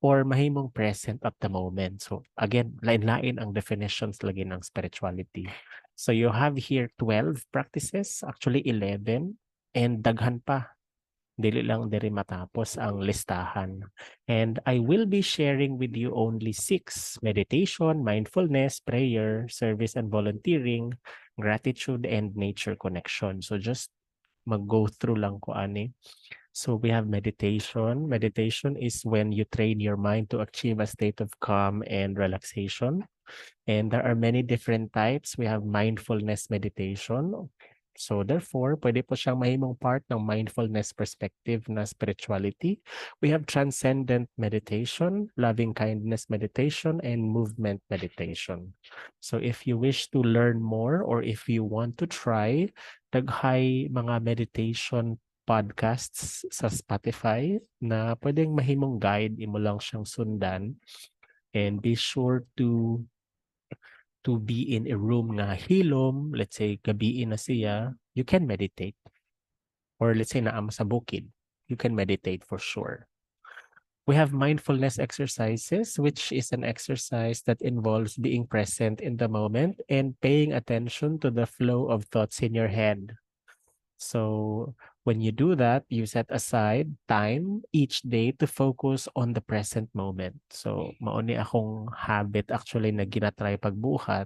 or mahimong present at the moment. So again, lain-lain ang definitions lagi ng spirituality. So you have here 12 practices, actually 11, and daghan pa. Dili lang diri matapos ang listahan. And I will be sharing with you only 6: meditation, mindfulness, prayer, service and volunteering, gratitude, and nature connection. So just mag-go through lang ko ani. So we have meditation. Meditation is when you train your mind to achieve a state of calm and relaxation. And there are many different types. We have mindfulness meditation. So therefore, pwede po siyang mahimong part ng mindfulness perspective na spirituality. We have transcendent meditation, loving kindness meditation, and movement meditation. So if you wish to learn more or if you want to try, daghay mga meditation podcasts sa Spotify na pwedeng mahimong guide, imo lang siyang sundan. And be sure to be in a room nga hilom, let's say gabi na siya, you can meditate. Or let's say naam sa bukid, you can meditate for sure. We have mindfulness exercises, which is an exercise that involves being present in the moment and paying attention to the flow of thoughts in your head. So when you do that, you set aside time each day to focus on the present moment. So mauni akong habit actually na ginatry pagbuhat.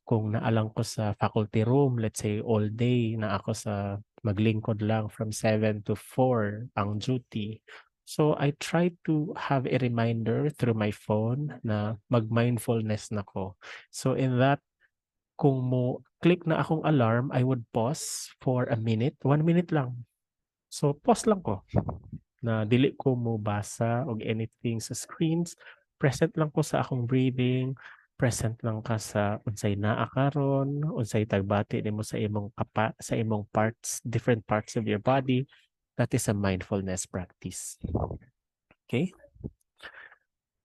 Kung naalang ko sa faculty room, let's say all day na ako sa maglingkod lang from 7 to 4 ang duty. So I try to have a reminder through my phone na mag-mindfulness na ko. So in that, kung mo click na akong alarm, I would pause for a minute, 1 minute lang. So pause lang ko na dili ko mo basa og anything sa screens. Present lang ko sa akong breathing, present lang ka sa unsay naa karon, unsay tagbati nimo sa imong sa imong parts, different parts of your body. That is a mindfulness practice. Okay?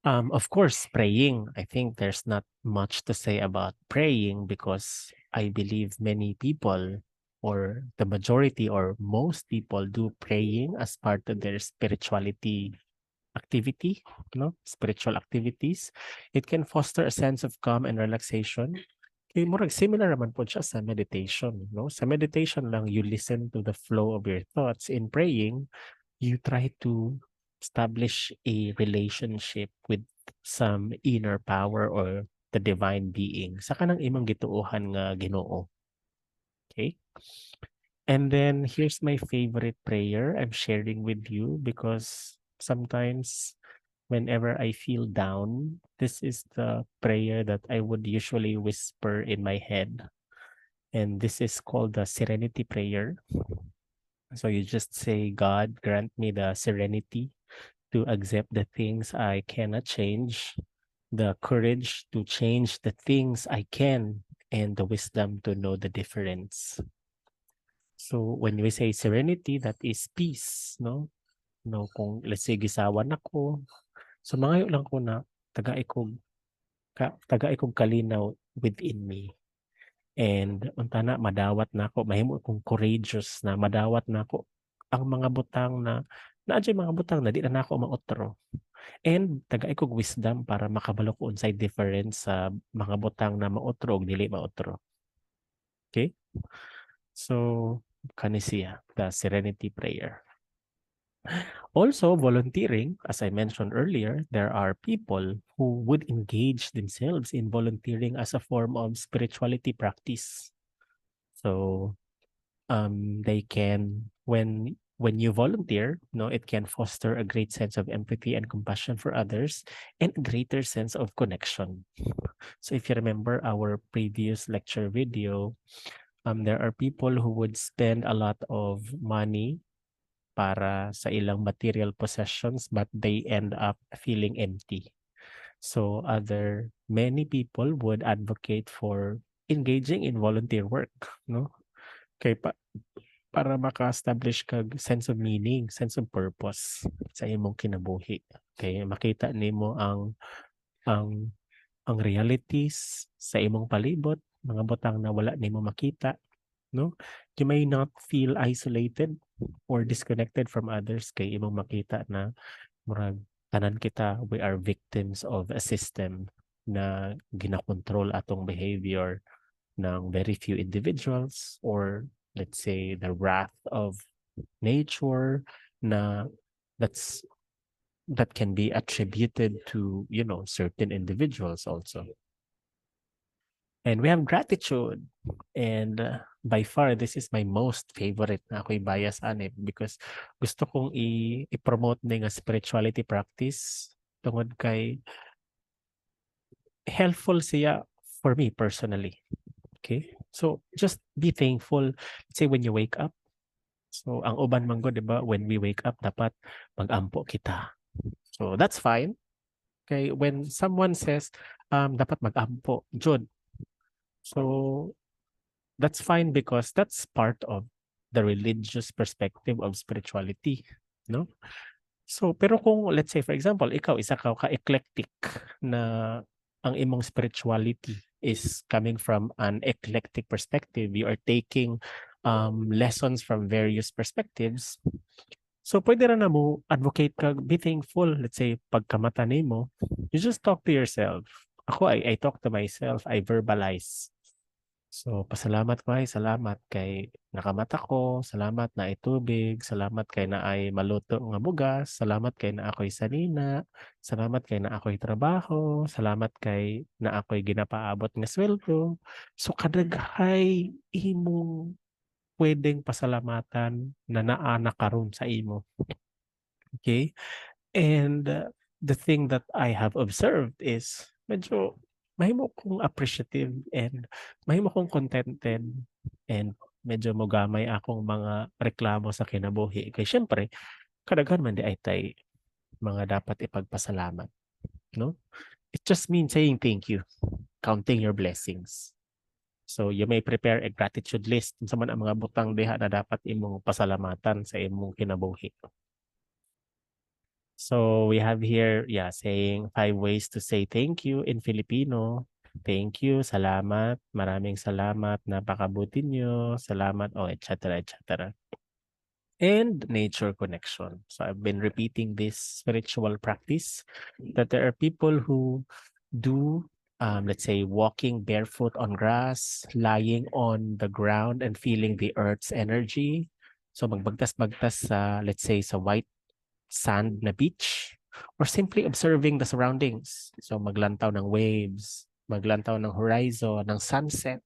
Of course, praying. I think there's not much to say about praying because I believe many people, or the majority or most people, do praying as part of their spirituality activity, spiritual activities. It can foster a sense of calm and relaxation. Okay, murag similar naman po siya sa meditation, no? Sa meditation lang, you listen to the flow of your thoughts. In praying, you try to establish a relationship with some inner power or the divine being. Sa kanang imong gituohan nga Ginoo. Okay? And then here's my favorite prayer I'm sharing with you because sometimes whenever I feel down, this is the prayer that I would usually whisper in my head. And this is called the serenity prayer. So you just say, God, grant me the serenity to accept the things I cannot change, the courage to change the things I can, and the wisdom to know the difference. So when we say serenity, that is peace, no? No, kung let's say gisawan ako, so mangayo lang ko na taga ikog kalinaw within me. And unta na madawat na ako, mahimo akong courageous na madawat na ako ang mga butang na naadjay mga butang na di na nako maotro. And taga ikog wisdom para makabalo ko unsay difference sa mga butang na maotro ug dili maotro. Okay? So kani siya, the serenity prayer. Also, volunteering, as I mentioned earlier, there are people who would engage themselves in volunteering as a form of spirituality practice. So they can when you volunteer, it can foster a great sense of empathy and compassion for others and a greater sense of connection. So if you remember our previous lecture video, there are people who would spend a lot of money para sa ilang material possessions but they end up feeling empty. So many people would advocate for engaging in volunteer work, no? Kay para maka-establish kag sense of meaning, sense of purpose sa imong kinabuhi. Kay makita nimo ang ang realities sa imong palibot, mga butang na wala nimo makita, no? You may not feel isolated or disconnected from others kay imong makita na murag tanan kita, we are victims of a system na ginakontrol atong behavior ng very few individuals, or let's say the wrath of nature na that can be attributed to certain individuals also. And we have gratitude. And by far, this is my most favorite na ako'y bias anip because gusto kong i-promote na nga spirituality practice tungod kay helpful siya for me personally. Okay? So, just be thankful. Let's say when you wake up, so ang uban man go, di ba, when we wake up, dapat mag-ampo kita. So, that's fine. Okay? When someone says, dapat mag-ampo, Jud. So, that's fine because that's part of the religious perspective of spirituality, no? So, pero kung let's say for example, ikaw isa ka eclectic na ang imong spirituality is coming from an eclectic perspective, you are taking lessons from various perspectives. So, pwede ra na mo advocate ka, be thankful. Let's say, pagkamata nimo, you just talk to yourself. Ako, I talk to myself, I verbalize. So, pasalamat ko ay salamat kay nakamata ko, salamat na itubig, salamat kay na ay maluto nga bugas, salamat kay na ako'y sanina, salamat kay na ako'y trabaho, salamat kay na ako'y ginapaabot nga sweldo. So, kadaghay imong pwedeng pasalamatan na naa karon sa imo. Okay? And the thing that I have observed is medyo mahimo kong appreciative and mahimo kong contented and medyo mogamay akong mga reklamo sa kinabuhi. Kaya syempre, kadaghan man di ay tay mga dapat ipagpasalamat. No? It just means saying thank you, counting your blessings. So you may prepare a gratitude list sa man ang mga butang diha na dapat imong pasalamatan sa imong kinabuhi. So we have here, saying 5 ways to say thank you in Filipino. Thank you, salamat, maraming salamat, napakabuti nyo, salamat, etc., etc. And nature connection. So I've been repeating this spiritual practice that there are people who do, let's say, walking barefoot on grass, lying on the ground and feeling the earth's energy. So magbagtas-bagtas sa, let's say, sa white sand na beach, or simply observing the surroundings. So maglantaw ng waves, maglantaw ng horizon, ng sunset,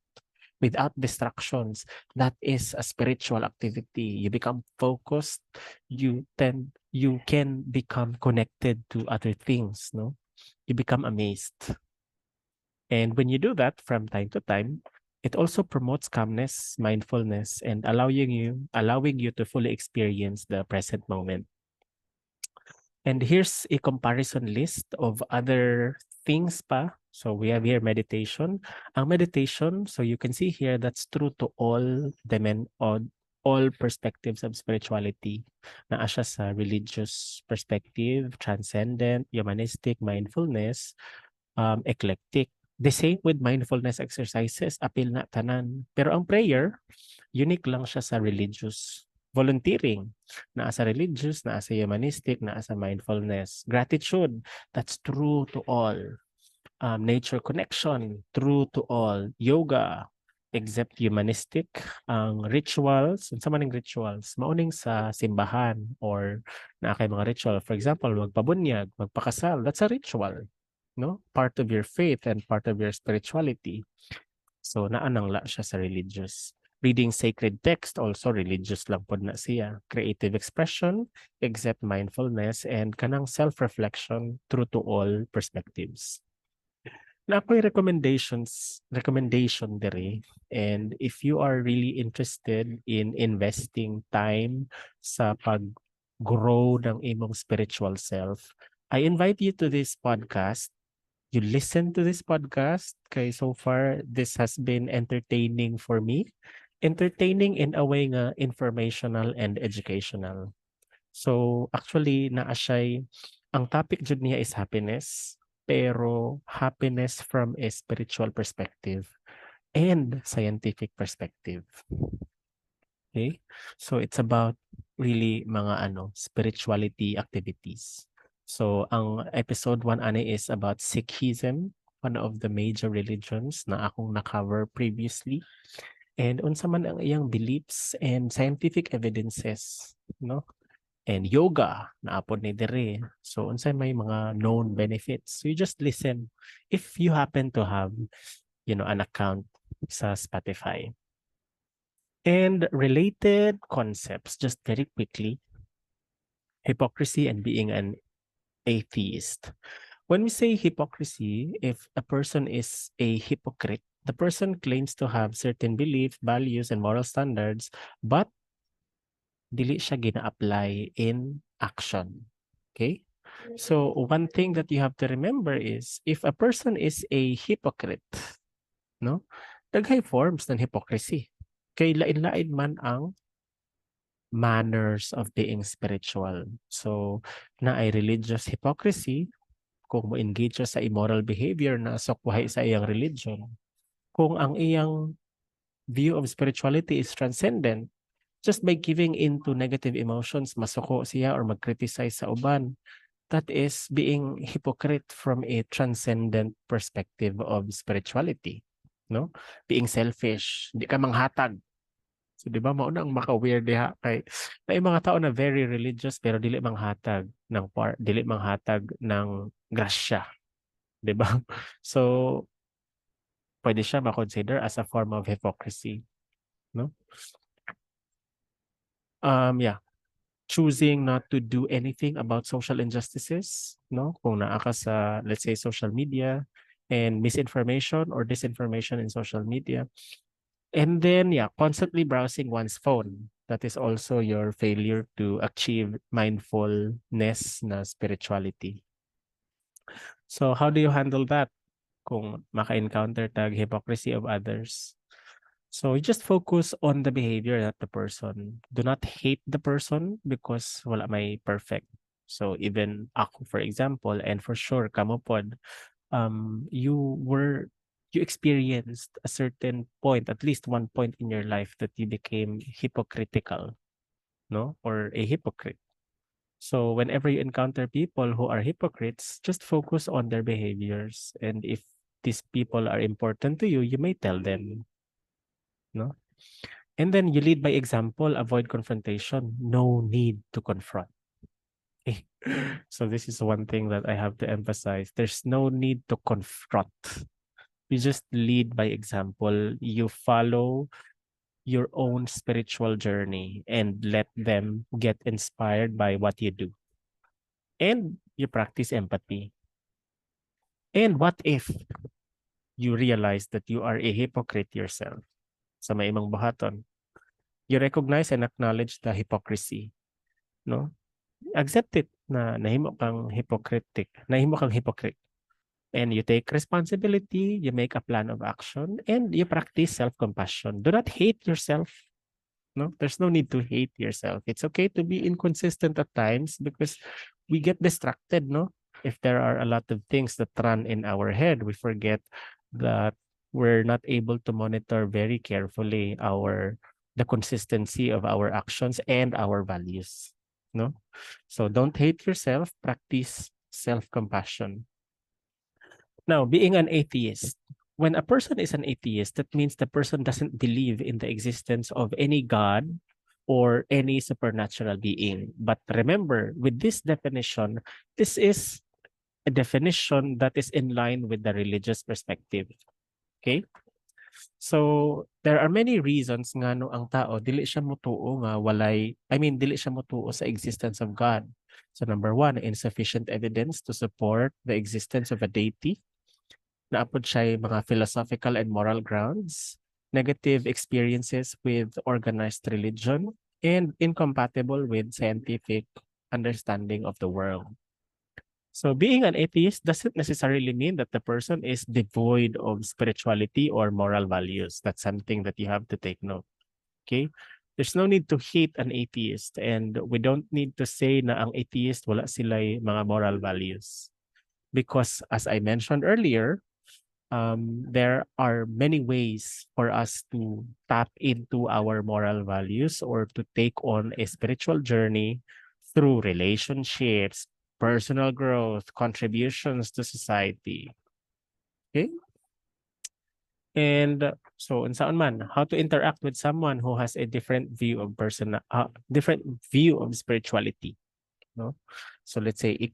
without distractions. That is a spiritual activity. You become focused, you can become connected to other things, no? You become amazed. And when you do that from time to time, it also promotes calmness, mindfulness, and allowing you to fully experience the present moment. And here's a comparison list of other things pa. So we have here meditation. Ang meditation, so you can see here, that's true to all perspectives of spirituality. Naa siya sa religious perspective, transcendent, humanistic, mindfulness, eclectic. The same with mindfulness exercises, apil na tanan. Pero ang prayer, unique lang siya sa religious. Volunteering, naa sa religious, naa sa humanistic, naa sa mindfulness. Gratitude, that's true to all. Nature connection, true to all. Yoga, except humanistic. Ang rituals, sa maning rituals, mauning sa simbahan or naa kay mga ritual. For example, magpabunyag, magpakasal, that's a ritual. No? Part of your faith and part of your spirituality. So naanang la siya sa religious. Reading sacred text, also religious lang pod na siya. Creative expression, except mindfulness, and kanang self-reflection, true to all perspectives. Na ako'y recommendation dere. And if you are really interested in investing time sa pag-grow ng imong spiritual self, I invite you to this podcast. You listen to this podcast. Okay, so far, this has been entertaining for me. Entertaining in a way nga informational and educational. So actually, ang topic jud niya is happiness, pero happiness from a spiritual perspective and scientific perspective. Okay? So it's about really mga spirituality activities. So ang episode 1 ani is about Sikhism, one of the major religions na akong na-cover previously. And unsa man ang iyang beliefs and scientific evidences, no? And yoga, naapod ni dere. So unsa may mga known benefits. So you just listen if you happen to have, an account sa Spotify. And related concepts, just very quickly, hypocrisy and being an atheist. When we say hypocrisy, if a person is a hypocrite, the person claims to have certain beliefs, values, and moral standards, but dili siya gina-apply in action. Okay? So one thing that you have to remember is if a person is a hypocrite, no? Daghay forms ng hypocrisy. Kay lain-lain man ang manners of being spiritual. So na ay religious hypocrisy kung mo-engage sa immoral behavior na sukwahay sa iyang religion. Kung ang iyang view of spirituality is transcendent, just by giving in to negative emotions, masuko siya or mag-criticize sa uban, that is being hypocrite from a transcendent perspective of spirituality. No? Being selfish, di ka manghatag. So di ba mauna ang maka-weird diha kay may mga tao na very religious pero dili manghatag ng grasya, di ba? So pwede siya ma-consider as a form of hypocrisy, no? Choosing not to do anything about social injustices, no? Kung naa ka sa, let's say, social media and misinformation or disinformation in social media. And then, constantly browsing one's phone. That is also your failure to achieve mindfulness na spirituality. So, how do you handle that kung maka-encounter tag hypocrisy of others? So, you just focus on the behavior, not the person. Do not hate the person because wala may perfect. So even ako, for example, and for sure, kamo pod, you experienced a certain point, at least one point in your life that you became hypocritical, no? Or a hypocrite. So whenever you encounter people who are hypocrites, just focus on their behaviors. And if these people are important to you, you may tell them, no? And then you lead by example, avoid confrontation. No need to confront. Okay? So this is one thing that I have to emphasize. There's no need to confront. You just lead by example. You follow your own spiritual journey and let them get inspired by what you do. And you practice empathy. And what if you realize that you are a hypocrite yourself? Sa may imong buhaton, you recognize and acknowledge the hypocrisy, no? Accept it na nahimo kang hypocrite. And you take responsibility, you make a plan of action, and you practice self-compassion. Do not hate yourself. No, there's no need to hate yourself. It's okay to be inconsistent at times because we get distracted, no? If there are a lot of things that run in our head, we forget that we're not able to monitor very carefully the consistency of our actions and our values, no? So don't hate yourself, practice self-compassion. Now, being an atheist, when a person is an atheist, that means the person doesn't believe in the existence of any God or any supernatural being. But remember, with this definition, this is a definition that is in line with the religious perspective. Okay? So, there are many reasons nga no ang tao dili siya motuo nga dili siya motuo sa existence of God. So number one, insufficient evidence to support the existence of a deity. Naapod siya mga philosophical and moral grounds, negative experiences with organized religion, and incompatible with scientific understanding of the world. So being an atheist doesn't necessarily mean that the person is devoid of spirituality or moral values. That's something that you have to take note. Okay? There's no need to hate an atheist, and we don't need to say na ang atheist wala sila'y mga moral values. Because as I mentioned earlier, there are many ways for us to tap into our moral values or to take on a spiritual journey through relationships, personal growth, contributions to society. Okay? And so, saan man, how to interact with someone who has a different view of different view of spirituality. No? So let's say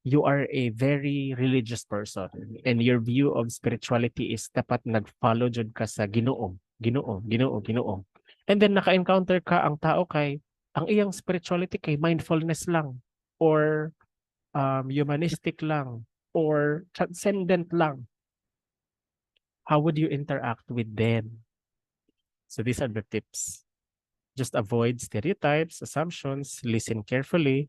you are a very religious person and your view of spirituality is dapat nag-follow jud ka sa Ginoo, Ginoo, Ginoo, Ginoo. And then naka-encounter ka ang tao kay ang iyang spirituality kay mindfulness lang or humanistic lang or transcendent lang. How would you interact with them? So these are the tips. Just avoid stereotypes, assumptions, listen carefully,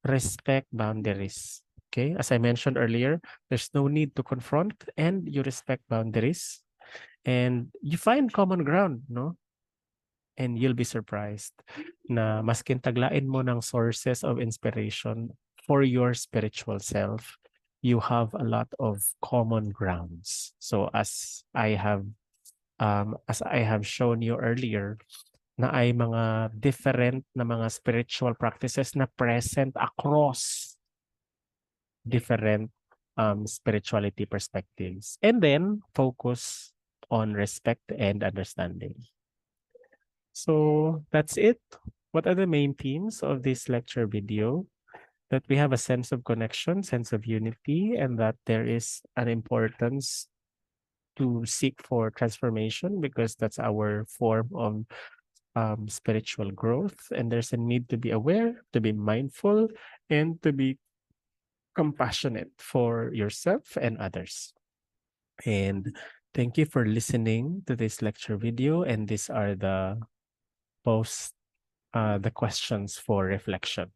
respect boundaries. Okay, as I mentioned earlier, there's no need to confront and you respect boundaries and you find common ground, no? And you'll be surprised na maskin taglain mo ng sources of inspiration for your spiritual self, you have a lot of common grounds. So as I have shown you earlier, na ay mga different na mga spiritual practices na present across different spirituality perspectives. And then focus on respect and understanding. So that's it. What are the main themes of this lecture video? That we have a sense of connection, sense of unity, and that there is an importance to seek for transformation because that's our form of spiritual growth. And there's a need to be aware, to be mindful, and to be compassionate for yourself and others. And thank you for listening to this lecture video. And these are the questions for reflection.